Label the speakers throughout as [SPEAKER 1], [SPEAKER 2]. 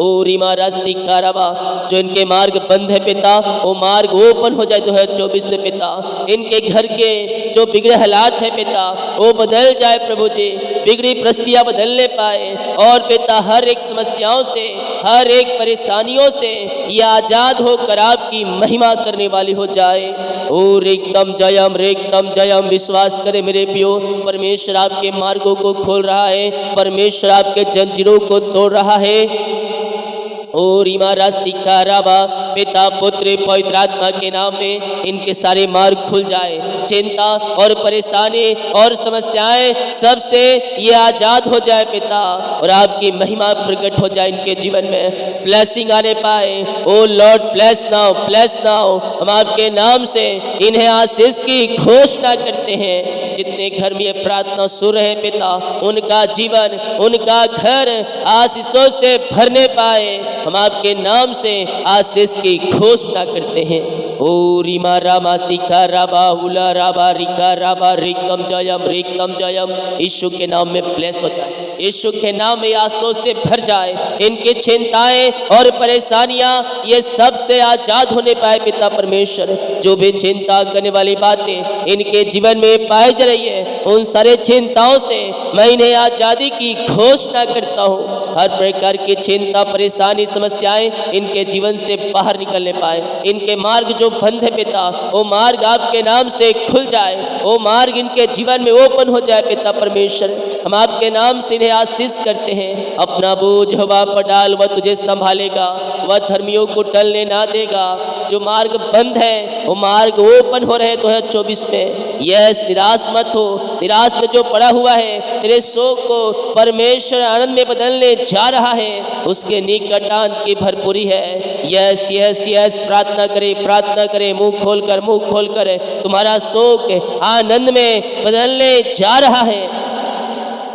[SPEAKER 1] ओ रीमा रास्ती काराबा, जो इनके मार्ग बंद है पिता, वो मार्ग ओपन हो जाए 2024 में पिता। इनके घर के जो बिगड़े हालात है पिता, वो बदल जाए प्रभु जी, बिगड़ी परिस्थितियां बदलने पाए और पिता हर एक समस्याओं से, हर एक परेशानियों से ये आजाद होकर आपकी महिमा करने वाली हो जाए। और एकदम जयम विश्वास करे मेरे पियो, परमेश्वर आपके मार्गों को खोल रहा है, परमेश्वर आपके जंजीरों को तोड़ रहा है। और रीमा रास्ती काराबा, पिता पुत्र पवित्र आत्मा के नाम में इनके सारे मार्ग खुल जाए, चिंता और परेशानी और समस्याएं सबसे ये आजाद हो जाए पिता, और आपकी महिमा प्रकट हो जाए इनके जीवन में, ब्लेसिंग आने पाए। ओ लॉर्ड ब्लेस नाउ, हम आपके नाम से इन्हें आशीष की घोषणा करते हैं। जितने घर में ये प्रार्थना सुन रहे पिता, उनका जीवन, उनका घर आशीषों से भरने पाए, हम आपके नाम से आशीष की घोषणा करते हैं। ओ रीमा रामा सिका राबा उला राबा रिका राबा रिकम जयम, यीशु के नाम में ब्लेस हो जाए, यीशु के नाम में आशीषों से भर जाए। इनकी चिंताएं और परेशानियां ये सब से आजाद होने पाए पिता परमेश्वर। जो भी चिंता करने वाली बातें इनके जीवन में पाई जा रही है, उन सारे चिंताओं से मैं इन्हें आजादी की घोषणा करता हूँ। हर प्रकार की चिंता, परेशानी, समस्याएं इनके जीवन से बाहर निकलने पाए। इनके मार्ग जो बंद है पिता, वो मार्ग आपके नाम से खुल जाए, वो मार्ग इनके जीवन में ओपन हो जाए पिता परमेश्वर। हम आपके नाम से इन्हें आशीष करते हैं। अपना बोझ हवा पर डाल, वह तुझे संभालेगा, वह धर्मियों को टलने ना देगा। जो मार्ग बंद है वो मार्ग ओपन हो रहे 2024 में। यस, निराश मत हो, निराश में जो पड़ा हुआ है, तेरे शोक को परमेश्वर आनंद में बदलने जा रहा है, उसके निकट आनंद की भरपूरी है। यस यस यस, प्रार्थना करे, मुंह खोल कर तुम्हारा शोक आनंद में बदलने जा रहा है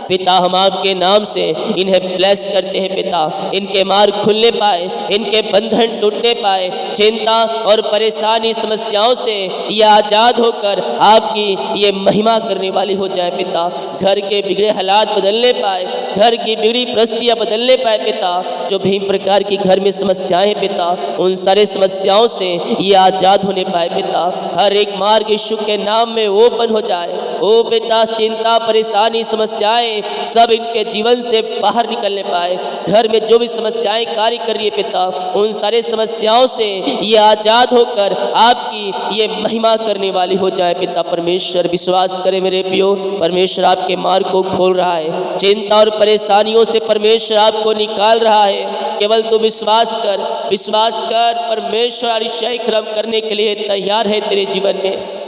[SPEAKER 1] पिता। हम आपके नाम से इन्हें ब्लेस करते हैं पिता, इनके मार्ग खुलने पाए, इनके बंधन टूटने पाए, चिंता और परेशानी समस्याओं से ये आजाद होकर आपकी ये महिमा करने वाली हो जाए पिता। घर के बिगड़े हालात बदलने पाए, घर की बिगड़ी परिस्थितियां बदलने पाए पिता। जो भी प्रकार की घर में समस्याएं पिता, उन सारे समस्याओं से ये आजाद होने पाए पिता। हर एक मार्ग यीशु के नाम में ओपन हो जाए। ओ पिता, चिंता, परेशानी, समस्याएं सब इनके जीवन से बाहर निकलने पाए। घर में जो भी समस्याएं कार्य कर रही है पिता, उन सारे समस्याओं से ये आजाद होकर आपकी ये महिमा करने वाली हो जाए पिता परमेश्वर। विश्वास करें मेरे पियो, परमेश्वर आपके मार्ग को खोल रहा है, चिंता और परेशानियों से परमेश्वर आपको निकाल रहा है। केवल तू विश्वास कर, परमेश्वर अतिशय क्रम करने के लिए तैयार है तेरे जीवन में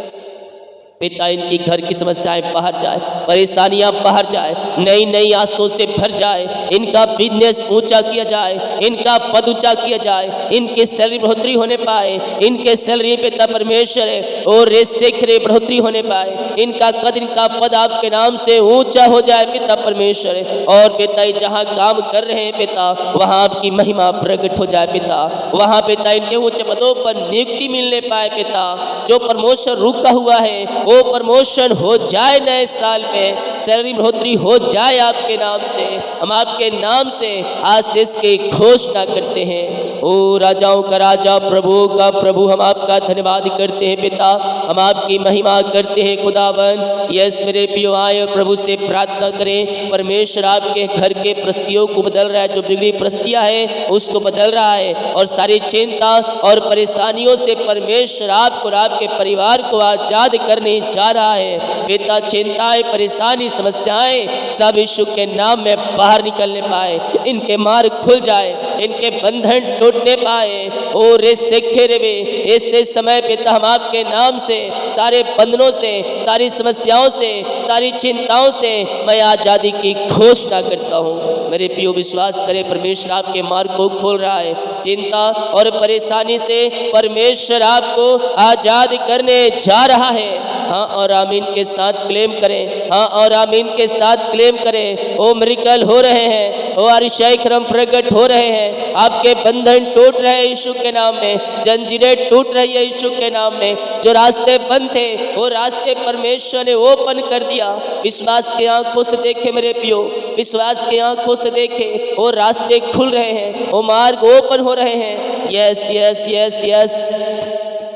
[SPEAKER 1] पिता। इनकी घर की समस्याएं बाहर जाए, परेशानियां बाहर जाए, नई नई आशों से भर जाए। इनका बिजनेस ऊंचा किया जाए, इनका पद ऊंचा किया जाए, इनकी सैलरी बढ़ोतरी होने पाए, इनके सैलरी पिता परमेश्वर है और रेशेखरे बढ़ोतरी होने पाए। इनका कद, इनका पद आपके नाम से ऊंचा हो जाए पिता परमेश्वर है। और पिता जहाँ काम कर रहे हैं पिता, वहाँ आपकी महिमा प्रकट हो जाए पिता। वहाँ पिता इनके ऊंचे पदों पर नियुक्ति मिलने पाए पिता। जो प्रमोशन रुका हुआ है वो प्रमोशन हो जाए, नए साल में सैलरी बढ़ोतरी हो जाए आपके नाम से। हम आपके नाम से आशीष की घोषणा करते हैं। ओ राजाओं का राजा, प्रभुओं का प्रभु, हम आपका धन्यवाद करते हैं पिता, हम आपकी महिमा करते हैं खुदावन। यस मेरे पियो, आए और प्रभु से प्रार्थना करें। परमेश्वर आपके घर के परिस्थितियों को बदल रहा है, जो बिगड़ी परिस्थितियां है उसको बदल रहा है, और सारी चिंता और परेशानियों से परमेश्वर आपको और आपके परिवार को आजाद करने जा रहा है पिता। चिंताएं, परेशानी, समस्याएं सब यीशु के नाम में बाहर निकलने पाए, इनके मार्ग खुल जाए, इनके बंधन टूटने पाए। और ऐसे समय पिता हम आपके नाम से सारे बंधनों से, सारी समस्याओं से, सारी चिंताओं से मैं आजादी की घोषणा करता हूँ। मेरे पियो विश्वास करें, परमेश्वर आपके मार्ग को खोल रहा है। चिंता और परेशानी से परमेश्वर आपको आजाद करने जा रहा है। हाँ और आमीन के साथ क्लेम करें, हाँ और आमीन के साथ क्लेम करें। ओ मिरेकल हो रहे हैं, ओ अतिशय क्रम प्रकट हो रहे हैं, आपके बंधन टूट रहे हैं यीशु के नाम में, जंजीरें टूट रही है यीशु के नाम में। जो रास्ते बंद थे वो रास्ते परमेश्वर ने ओपन कर दिया। विश्वास की आंखों से देखे मेरे पियो, विश्वास की आंखों से देखें, वो रास्ते खुल रहे हैं, वो मार्ग ओपन हो रहे हैं। यस यस यस यस,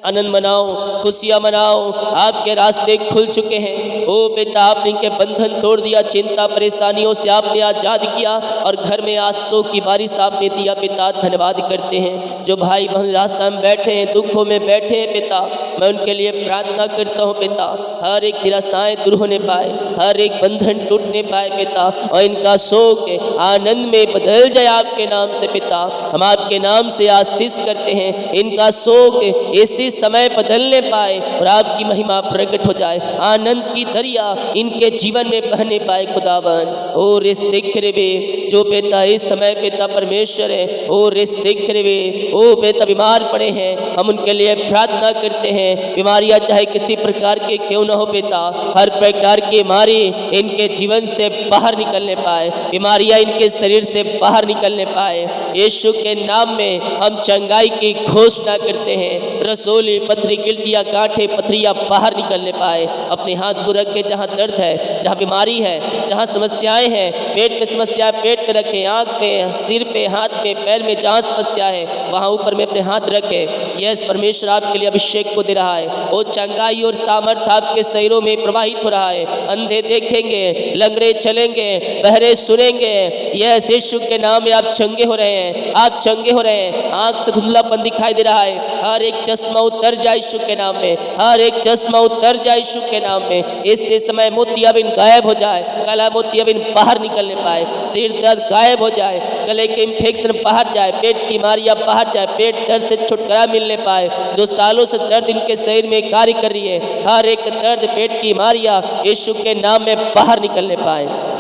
[SPEAKER 1] आनंद मनाओ, खुशियाँ मनाओ, आपके रास्ते खुल चुके हैं। ओ पिता, आपने इनके बंधन तोड़ दिया, चिंता परेशानियों से आपने आज़ाद किया और घर में आंसुओं की बारिश आपने दिया। पिता धन्यवाद करते हैं। जो भाई बहन निराशा में बैठे हैं, दुखों में बैठे हैं पिता, मैं उनके लिए प्रार्थना करता हूँ पिता, हर एक निराशाएँ दूर होने पाए, हर एक बंधन टूटने पाए पिता, और इनका शोक आनंद में बदल जाए आपके नाम से पिता। हम आपके नाम से आशीष करते हैं, इनका शोक इसी समय बदलने पाए और आपकी महिमा प्रकट हो जाए, आनंद की दरिया इनके जीवन में बहने पाए खुदावन। ओ रे सिखरे वे, जो पिता इस समय पिता परमेश्वर है, ओ रे सिखरे वे, ओ पिता बीमार पड़े हैं, हम उनके लिए प्रार्थना करते हैं। बीमारियां चाहे किसी प्रकार के क्यों ना हो पिता, हर प्रकार की बीमारी इनके जीवन से बाहर निकलने पाए, बीमारियां इनके शरीर से बाहर निकलने पाए। यीशु के नाम में हम चंगाई की घोषणा करते हैं। रसूल पथरी गिल्टियाँ गांठे पथरियाँ बाहर निकलने पाए। अपने हाथ को रख के जहाँ दर्द है, जहाँ बीमारी है, जहाँ समस्याएं हैं, पेट में समस्या पेट में रखें, आँख में, सिर पे, हाथ में, पैर में जहाँ समस्या है वहाँ ऊपर में अपने हाथ रखें। यस, परमेश्वर आपके लिए अभिषेक को दे रहा है। वो चंगाई और सामर्थ आपके शरीरों में प्रवाहित हो रहा है। अंधे देखेंगे, लंगड़े चलेंगे, बहरे सुनेंगे। यस, यीशु के नाम में आप चंगे हो रहे हैं, आप चंगे हो रहे हैं। आँख से धुंधलापन दिखाई दे रहा है, हर एक चश्मा उतर जाए यीशु के नाम में, हर एक चश्मा उतर जाए यीशु के नाम में। इससे समय मोतियाबिंद गायब हो जाए, गला मोतियाबिंद बाहर निकलने पाए, सिर दर्द गायब हो जाए, गले के इन्फेक्शन बाहर जाए, पेट की बीमारियां बाहर जाए, पेट दर्द से छुटकारा मिलने पाए। जो सालों से दर्द इनके शरीर में कार्य कर रही है, हर एक दर्द पेट की बीमारियां यीशु के नाम में बाहर निकलने पाए।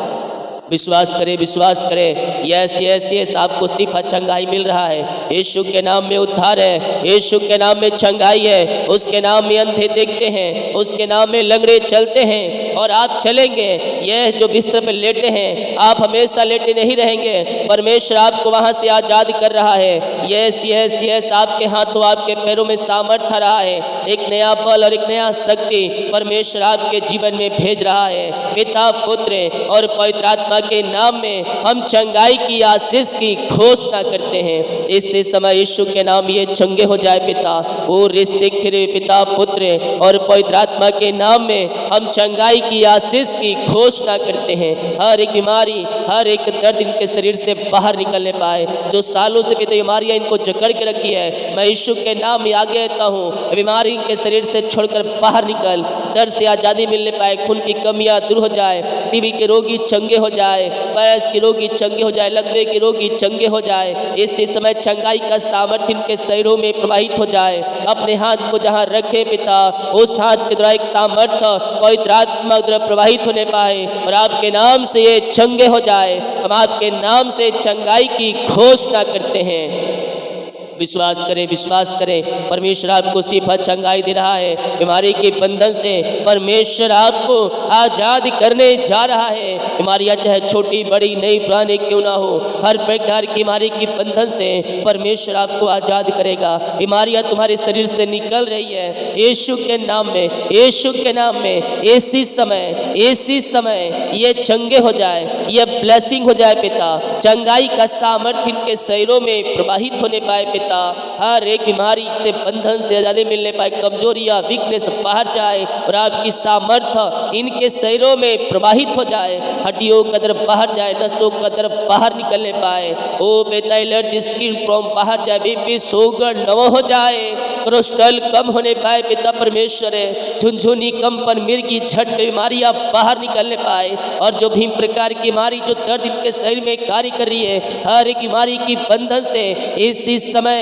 [SPEAKER 1] विश्वास करें, विश्वास करें। यस यस यस, आपको सिर्फ चंगाई मिल रहा है। यीशु के नाम में उद्धार है, यीशु के नाम में चंगाई है। उसके नाम में अंधे देखते हैं, उसके नाम में लंगड़े चलते हैं और आप चलेंगे। यह जो बिस्तर पर लेटे हैं, आप हमेशा लेटे नहीं रहेंगे। परमेश्वर आपको वहाँ से आज़ाद कर रहा है। यस यस यस, आपके हाथों आपके पैरों में सामर्थ्य आ रहा है। एक नया बल और एक नया शक्ति परमेश्वर आपके जीवन में भेज रहा है। पिता, पुत्र और पवित्र आत्मा के नाम में हम चंगाई की आशीष की घोषणा करते हैं। इस समय यीशु के नाम ये चंगे हो जाए पिता। ओ रिसिखरे पिता, पुत्र और पवित्र आत्मा के नाम में हम चंगाई की आशीष की घोषणा करते हैं। हर एक बीमारी, हर एक दर्द इनके शरीर से बाहर निकलने पाए। जो सालों से पिता बीमारियां इनको जकड़ के रखी है, मैं यीशु के नाम में आगे आता हूँ। बीमारी के शरीर से छोड़कर बाहर निकल, दर्द से आज़ादी मिलने पाए, खून की कमियां दूर हो जाए, टीबी के रोगी चंगे हो जाए, गैस के रोगी चंगे हो जाए, लकवे के रोगी चंगे हो जाए। इसी समय चंगाई का सामर्थ्य इनके शरीरों में प्रवाहित हो जाए। अपने हाथ को जहाँ रखे पिता, उस हाथ के द्वारा एक सामर्थ्य पवित्र आत्मा द्वारा प्रवाहित होने पाए और आपके नाम से ये चंगे हो जाए। हम आपके नाम से चंगाई की घोषणा करते हैं। विश्वास करें, विश्वास करें। परमेश्वर आपको सिर्फ चंगाई दे रहा है। बीमारी के बंधन से परमेश्वर आपको आज़ाद करने जा रहा है। बीमारियां चाहे छोटी बड़ी नई पुरानी क्यों ना हो, हर प्रकार की बीमारी के बंधन से परमेश्वर आपको आज़ाद करेगा। बीमारियां तुम्हारे शरीर से निकल रही है यीशु के नाम में, यीशु के नाम में। इसी समय ये चंगे हो जाए, ये ब्लेसिंग हो जाए पिता। चंगाई का सामर्थ्य इनके शरीरों में प्रवाहित होने पाए पिता। हर एक बीमारी से बंधन से आजादी मिलने पाए, कमजोरियां वीकनेस बाहर जाए और आपकी सामर्थ्य इनके शरीरों में प्रवाहित हो जाए। हड्डियों का दर्द बाहर जाए, नसों का दर्द बाहर निकलने पाए। ओ बेटा, एलर्जी, स्किन प्रॉब्लम बाहर जाए, बीपी शुगर नव हो जाए, कोलेस्ट्रॉल कम होने पाए पिता परमेश्वर है। झुनझुनी, कंपन, मिर्गी, झटके बीमारियां बाहर निकलने पाए। और जो भी प्रकार की बीमारी, जो दर्द इनके शरीर में कार्य कर रही है, हर एक बीमारी की बंधन से इसी समय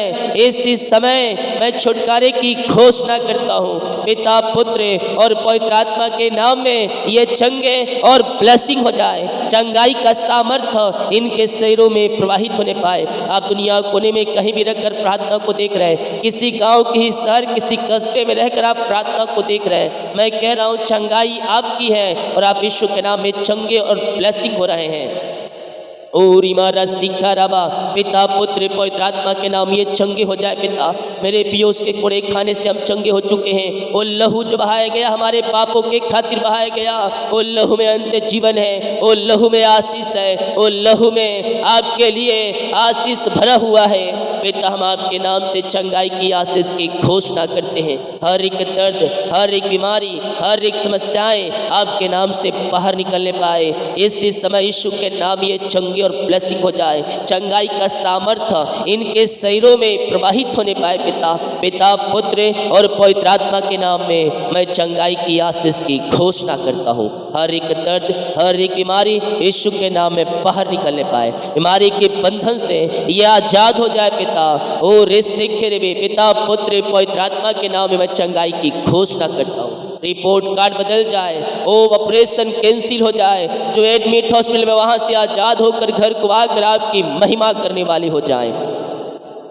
[SPEAKER 1] मैं छुटकारे की घोषणा करता हूँ। पिता, पुत्र और पवित्र आत्मा के नाम में ये चंगे और ब्लेसिंग हो जाए। चंगाई का सामर्थ्य इनके शरीरों में प्रवाहित होने पाए। आप दुनिया कोने में कहीं भी रहकर प्रार्थना को देख रहे हैं, किसी गांव, किसी शहर, किसी कस्बे में रहकर आप प्रार्थना को देख रहे हैं, मैं कह रहा हूँ चंगाई आपकी है और आप यीशु के नाम में चंगे और ब्लेसिंग हो रहे हैं। और इमारा सीखा रबा पिता पुत्र पवित्र आत्मा के नाम ये चंगे हो जाए पिता। मेरे पियो उसके कोड़े खाने से हम चंगे हो चुके हैं। वो लहू जो बहाया गया हमारे पापों के खातिर बहाया गया, वो लहू में अंत जीवन है, वो लहू में आशीष है, वो लहू में आपके लिए आशीष भरा हुआ है पिता। हम आपके नाम से चंगाई की आशीष की घोषणा करते हैं। हर एक दर्द, हर एक बीमारी, हर एक समस्याएं आपके नाम से बाहर निकलने पाए। इसी समय यीशु के नाम ये चंगे और ब्लेसिंग हो जाए, चंगाई का सामर्थ्य इनके शरीरों में प्रवाहित होने पाए पिता। पिता पुत्र और पवित्र आत्मा के नाम में मैं चंगाई की आशीष की घोषणा करता हूँ। हर एक दर्द, हर एक बीमारी यीशु के नाम में बाहर निकलने पाए, बीमारी के बंधन से ये आजाद हो जाए पिता। ओ रे सिखे रे पिता पुत्र पवित्र आत्मा के नाम में मैं चंगाई की घोषणा करता हूँ। रिपोर्ट कार्ड बदल जाए, ओ ऑपरेशन कैंसिल हो जाए, जो एडमिट हॉस्पिटल में वहां से आजाद होकर घर को आकर आपकी महिमा करने वाली हो जाए।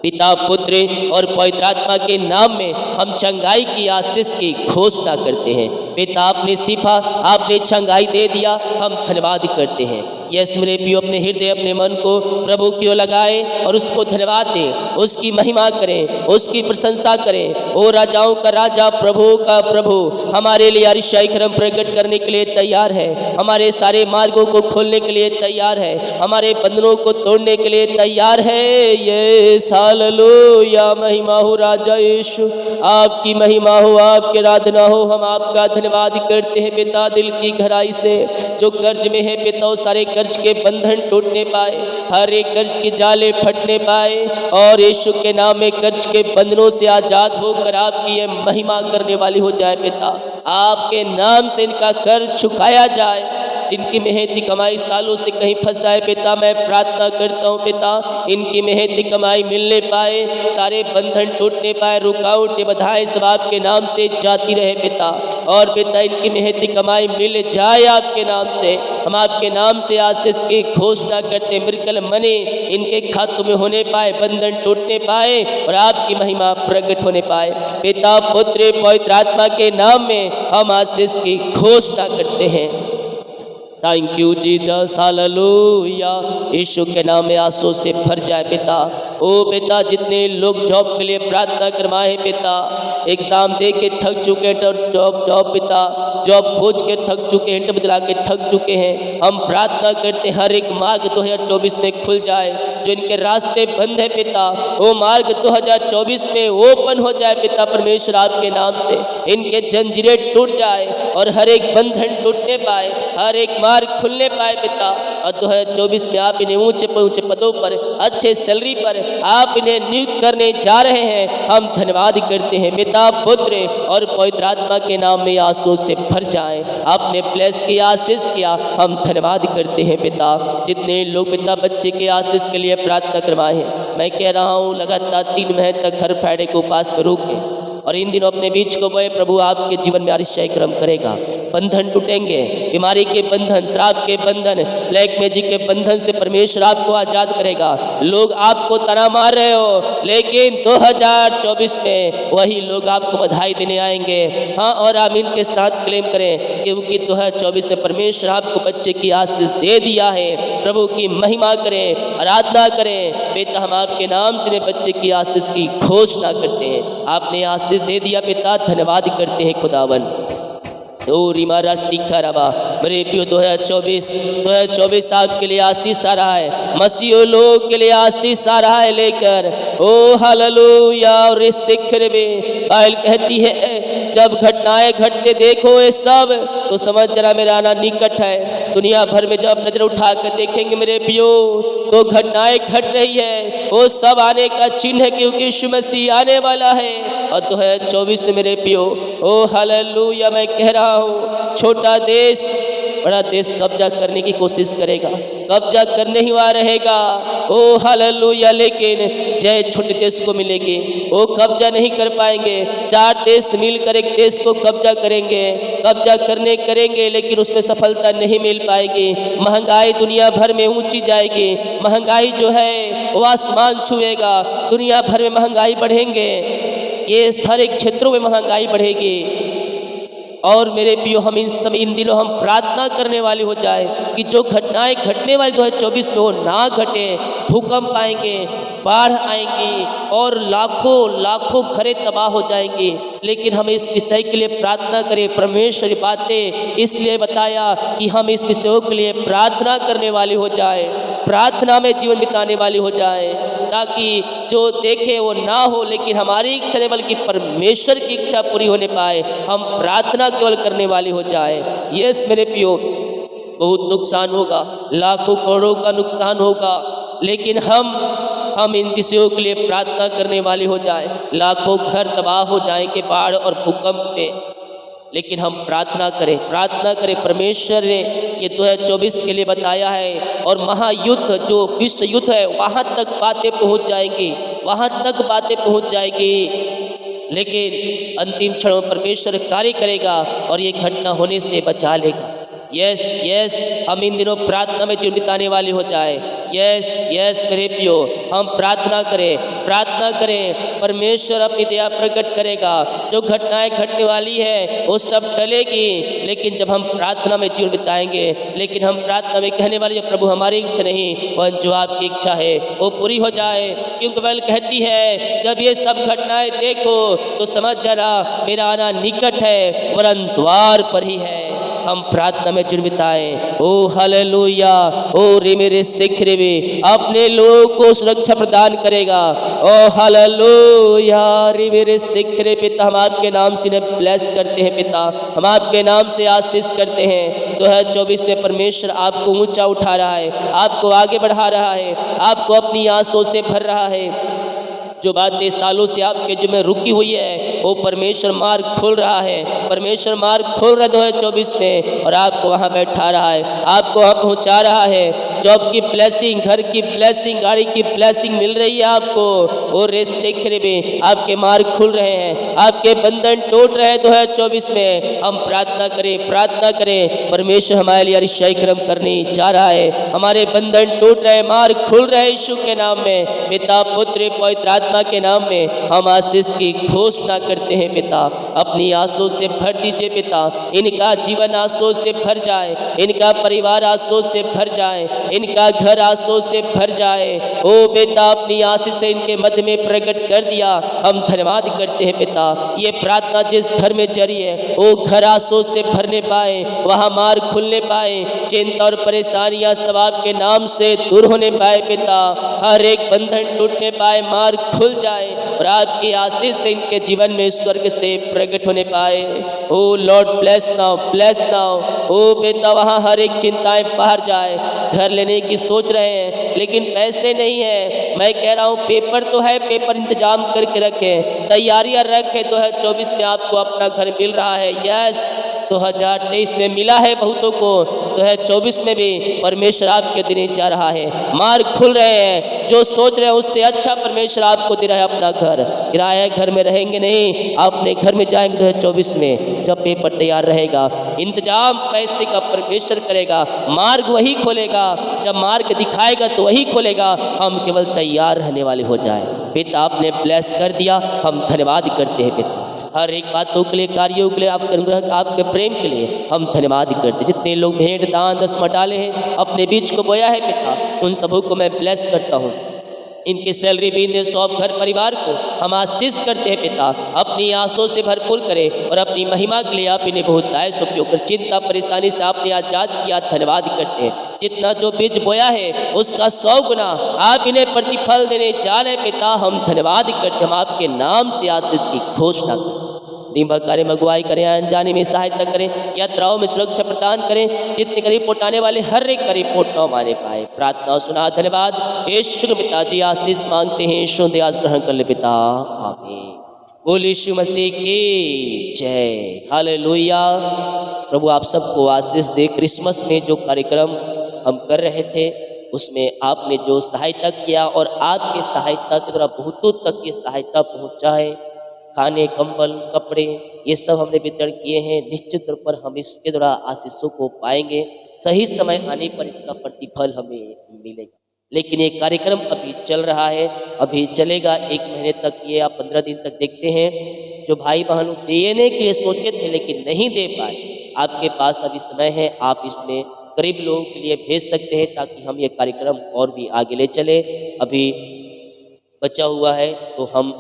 [SPEAKER 1] पिता पुत्र और पवित्र आत्मा के नाम में हम चंगाई की आशीष की घोषणा करते हैं। पिता आपने सिफा, आपने चंगाई दे दिया, हम धन्यवाद करते हैं। यस मेरे पियो अपने हृदय अपने मन को प्रभु की ओर लगाए और उसको धन्यवाद दें, उसकी महिमा करें, उसकी प्रशंसा करें। ओ राजाओं का राजा प्रभु का प्रभु हमारे लिए अरिशाई कर्म प्रकट करने के लिए तैयार है, हमारे सारे मार्गों को खोलने के लिए तैयार है, हमारे बंधनों को तोड़ने के लिए तैयार है। ये हालेलुया, महिमा हो राजा यीशु, आपकी महिमा हो, आपकी आराधना हो। हम आपका धन्यवाद करते हैं पिता दिल की गहराई से। जो कर्ज में है पिता वो सारे कर्ज के बंधन टूटने पाए, हर एक कर्ज के जाले फटने पाए और यीशु के नाम में कर्ज के बंधनों से आजाद होकर आपकी ये महिमा करने वाली हो जाए पिता। आपके नाम से इनका कर्ज चुकाया जाए। जिनकी मेहनती कमाई सालों से कहीं फंसा है पिता, मैं प्रार्थना करता हूँ पिता इनकी मेहनती कमाई मिलने पाए, सारे बंधन टूटने पाए, रुकावटें बाधाएं सब आपके नाम से जाती रहे पिता। और पिता इनकी मेहनती कमाई मिल जाए आपके नाम से। हम आपके नाम से आशीष की घोषणा करते, मिरेकल मनी इनके खातों में होने पाए, बंधन टूटने पाए और आपकी महिमा प्रकट होने पाए। पिता पुत्र पवित्र आत्मा के नाम में हम आशीष की घोषणा करते हैं। Thank you Jesus, hallelujah. यीशु के नाम में आंसू से भर जाए पिता। ओ पिता जितने लोग जॉब के लिए प्रार्थना करवाए पिता, एग्जाम दे के थक चुके हैं, जॉब पिता जॉब खोज के थक चुके हैं, इंटरव्यू दिला के थक चुके हैं, हम प्रार्थना करते हर एक मार्ग 2024 में खुल जाए। जो इनके रास्ते बंद है पिता वो मार्ग 2024 में ओपन हो जाए पिता। परमेश्वर आपके नाम से इनके जंजीरें टूट जाए और हर एक बंधन टूटने पाए, हर एक मार्ग खुलने पाए पिता। और 2024 में आप इन्हें ऊंचे पदों पर, अच्छे सैलरी पर आप इन्हें नियुक्त करने जा रहे हैं। हम धन्यवाद करते हैं पिता पुत्र और पवित्र आत्मा के नाम में आंसू से भर जाए। आपने ब्लेस किया, आशीष किया, हम धन्यवाद करते हैं पिता। जितने लोग पिता बच्चे के आशीष के लिए प्रार्थना करवाए हैं, मैं कह रहा हूँ लगातार 3 महीने तक हर फ्राइडे को उपास में रुक के और इन दिनों अपने बीच को बोए, प्रभु आपके जीवन में आशीष क्रम करेगा। बंधन टूटेंगे, बीमारी के बंधन, श्राप के बंधन, ब्लैक मैजिक के बंधन से परमेश्वर आपको आजाद करेगा। लोग आपको तना मार रहे हो, लेकिन 2024 में वही लोग आपको बधाई देने आएंगे। हाँ, और आमीन के साथ क्लेम करें, क्योंकि 2024 में परमेश्वर आपको बच्चे की आशीष दे दिया है। प्रभु की महिमा करें, आराधना करें। बेटा हम आपके नाम से बच्चे की आशीष की घोषणा करते हैं। आपने आशीष दे दिया पिता, धन्यवाद करते हैं खुदावन। रिमारा सीखा रबा मेरे प्रियो 2024 आपके लिए आशीष आ रहा है, मसीह लोग के लिए आशीष आ रहा है लेकर। ओ हालेलुया। और इस शिखर में बाइबल कहती है जब घटनाएं घटते देखो ये सब तो समझ जरा मेरा आना निकट है। दुनिया भर में जब नजर उठा कर देखेंगे मेरे प्रियो तो घटनाएं घट रही है, वो सब आने का चिन्ह है, क्योंकि यीशु मसीह आने वाला है। और 2024 से मेरे प्रियो ओ हालेलुया मैं कह रहा हूँ, छोटा देश बड़ा देश कब्जा करने की कोशिश करेगा, कब्जा करने ही वहाँ रहेगा। ओ हालेलुया। लेकिन जय छोटे देश को मिलेगी, वो कब्जा नहीं कर पाएंगे। 4 देश मिलकर एक देश को कब्जा करेंगे, लेकिन उसमें सफलता नहीं मिल पाएगी। महंगाई दुनिया भर में ऊंची जाएगी, महंगाई जो है वो आसमान छुएगा। दुनिया भर में महंगाई बढ़ेंगे, ये सारे क्षेत्रों में महंगाई बढ़ेगी। और मेरे प्रियो हम इन दिनों हम प्रार्थना करने वाले हो जाए कि जो घटनाएं घटने वाली 2024 में वो ना घटे। भूकंप आएंगे, बाढ़ आएंगी और लाखों लाखों घरें तबाह हो जाएंगी, लेकिन हम इस विषय के लिए प्रार्थना करें। परमेश्वर बातें इसलिए बताया कि हम इस विषयों के लिए प्रार्थना करने वाले हो जाए, प्रार्थना में जीवन बिताने वाले हो जाए, ताकि जो देखे वो ना हो लेकिन हमारी इच्छा नहीं बल्कि परमेश्वर की इच्छा पूरी होने पाए। हम प्रार्थना केवल करने वाले हो जाए। यस मेरे प्रियो, बहुत नुकसान होगा, लाखों करोड़ों का नुकसान होगा, लेकिन हम इन विषयों के लिए प्रार्थना करने वाले हो जाए। लाखों घर तबाह हो जाएंगे बाढ़ और भूकंप में, लेकिन हम प्रार्थना करें। परमेश्वर ने ये 2024 के लिए बताया है, और महायुद्ध जो विश्व युद्ध है वहाँ तक बातें पहुँच जाएंगी, लेकिन अंतिम क्षणों परमेश्वर कार्य करेगा और ये घटना होने से बचा लेगा। यस हम इन दिनों प्रार्थना में जीवन बिताने वाले हो जाए। यस मेरे प्रियो, हम प्रार्थना करें। परमेश्वर अपनी दया प्रकट करेगा। जो घटनाएं घटने वाली है वो सब टलेगी, लेकिन जब हम प्रार्थना में जीवन बिताएंगे, लेकिन हम प्रार्थना में कहने वाले प्रभु हमारी इच्छा नहीं वह जो आपकी इच्छा है वो पूरी हो जाए। क्योंकि बाइबल कहती है जब ये सब घटनाएं देखो तो समझ जाना मेरा आना निकट है, वरन द्वार पर ही है। हम प्रार्थना में जीवन बिताएं। ओ हालेलुया, ओ रे मेरे सिखरे में अपने लोगों को सुरक्षा प्रदान करेगा। ओ हालेलुया, रे मेरे सिखरे पिता, हम आपके नाम से इन्हें ब्लेस करते हैं पिता, हम आपके नाम से आशीष करते हैं। 2024 में परमेश्वर आपको ऊंचा उठा रहा है, आपको आगे बढ़ा रहा है, आपको अपनी आंसुओं से भर रहा है। जो बातें सालों से आपके जो में रुकी हुई है वो परमेश्वर मार्ग खोल रहा है। परमेश्वर मार्ग खोल रहा है 2024 में, और आपको वहाँ बैठा रहा है, आपको वहाँ पहुँचा रहा है। जॉब की ब्लेसिंग, घर की ब्लेसिंग, गाड़ी की ब्लेसिंग मिल रही है आपको। और रेस सेखरे में आपके मार्ग खुल रहे हैं, आपके बंधन टूट रहे हैं 2024 में। हम प्रार्थना करें। परमेश्वर हमारे लिए अतिशय कर्म करने जा रहा है। हमारे बंधन टूट रहे, मार्ग खुल रहे यीशु के नाम में। पिता पुत्र पवित्र आत्मा के नाम में हम आशीष की घोषणा करते हैं। पिता अपनी आंसुओं से भर दीजिए पिता, इनका जीवन आंसुओं से भर जाए, इनका परिवार आंसुओं से भर जाए, इनका घर आंसुओं से भर जाए। ओ पिता अपनी आशीष से इनके मध्य में प्रकट कर दिया, हम धन्यवाद करते हैं पिता। ये प्रार्थना जिस घर में जारी है वो घर आंसुओं से भरने पाए, वहाँ मार्ग खुलने पाए, चिंता और परेशानियां सब आपके नाम से दूर होने पाए पिता। हर एक बंधन टूटने पाए, मार्ग खुल जाए, और आपकी आशीष से इनके जीवन में स्वर्ग से प्रकट होने पाए। ओ लॉर्ड ब्लेस नाउ। ओ बेटा वहाँ हर एक चिंताएं बाहर जाए। घर लेने की सोच रहे हैं लेकिन पैसे नहीं है, मैं कह रहा हूँ पेपर तो है, पेपर इंतजाम करके रखें, तैयारियां रखें। 2024 में आपको अपना घर मिल रहा है। यस 2023 में मिला है बहुतों को, 2024 में भी परमेश्वर आपके देने जा रहा है। मार्ग खुल रहे हैं, जो सोच रहे हैं उससे अच्छा परमेश्वर आपको दे रहा है अपना घर। किराया घर में रहेंगे नहीं, आप अपने घर में जाएंगे 2024 में, जब पेपर तैयार रहेगा। इंतजाम पैसे का परमेश्वर करेगा, मार्ग वही खोलेगा, जब मार्ग दिखाएगा तो वही खोलेगा। हम केवल तैयार रहने वाले हो जाए। पिता आपने ब्लेस कर दिया, हम धन्यवाद करते हैं पिता। हर एक बातों के लिए, कार्यों के लिए, आपके अनुग्रह, आपके प्रेम के लिए हम धन्यवाद करते हैं। जितने लोग भेंट दान दसमा डाले हैं, अपने बीच को बोया है पिता, उन सबों को मैं ब्लेस करता हूँ। इनकी सैलरी भी दे, सब घर परिवार को हम आशीष करते हैं पिता। अपनी आंसुओं से भरपूर करें और अपनी महिमा के लिए आप इन्हें बहुत दायस उपयोग कर, चिंता परेशानी से आपने आजाद किया, धन्यवाद करते हैं। जितना जो बीज बोया है उसका 100 गुना आप इन्हें प्रतिफल देने जा रहे पिता, हम धन्यवाद करते। हम आपके नाम से आशीष की घोषणा करें। दिन भर कार्य में अगुवाई करें, अनजाने में सहायता करें, यात्राओं में सुरक्षा प्रदान करें। जितने का रिपोर्ट आने वाले हर एक का रिपोर्ट न माने पाए। प्रार्थना सुना, धन्यवाद। यीशु पिताजी आशीष मांगते हैं, यीशु दयास ग्रहण कर ले पिता, आमीन। बोल यीशु मसीह की जय, हालेलुया। प्रभु आप सबको आशीष दे। क्रिसमस में जो कार्यक्रम हम कर रहे थे उसमें आपने जो सहायता किया और आपके सहायता के द्वारा बहुतों तक ये सहायता पहुँचा है। खाने, कंबल, कपड़े, ये सब हमने वितरण किए हैं। निश्चित तौर पर हम इसके द्वारा आशीषों को पाएंगे। सही समय आने पर इसका प्रतिफल हमें मिलेगा। लेकिन ये कार्यक्रम अभी चल रहा है, अभी चलेगा 1 महीने तक, ये आप 15 दिन तक देखते हैं। जो भाई बहनों देने के लिए सोचे थे लेकिन नहीं दे पाए, आपके पास अभी समय है, आप इसमें गरीब लोगों के लिए भेज सकते हैं ताकि हम ये कार्यक्रम और भी आगे ले चले। अभी बचा हुआ है तो हम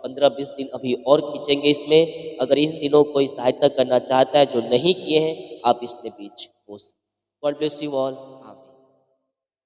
[SPEAKER 1] 15-20 दिन अभी और खींचेंगे इसमें। अगर इन दिनों कोई सहायता करना चाहता है जो नहीं किए हैं, आप इसमें बीच हो। God bless you all.